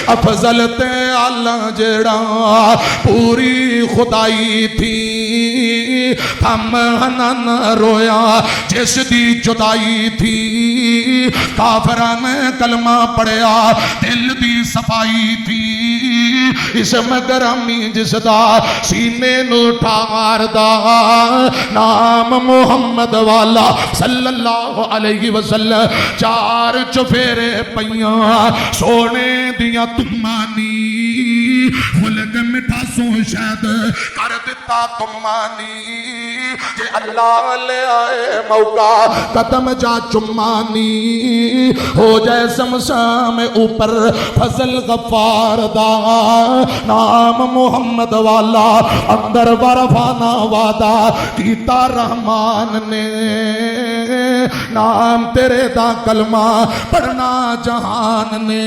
अफजल ते आला जेड़ा पूरी खुदाई थी थम हनन रोया जिसदी जुदाई थी काफरा ने कलमा पढ़िया दिल दी सफाई थी इसम गरामी जिसदा सीने नू ठारदा नाम मुहम्मद वाला सल्लल्लाहु अलैहि वसल्लम चार चफेरे पईया सोने दिया तुमानी फुलक मिठा सो शायद कर दिता तुमानी जे अल्लाह ले आए मौका कदम जा चुमानी हो जाए शमशाम ऊपर फजल गफ्फार दा नाम मुहम्मद वाला अंदर बरफाना वादा कीता रहमान ने नाम तेरे दा कलमा पढ़ना जहान ने।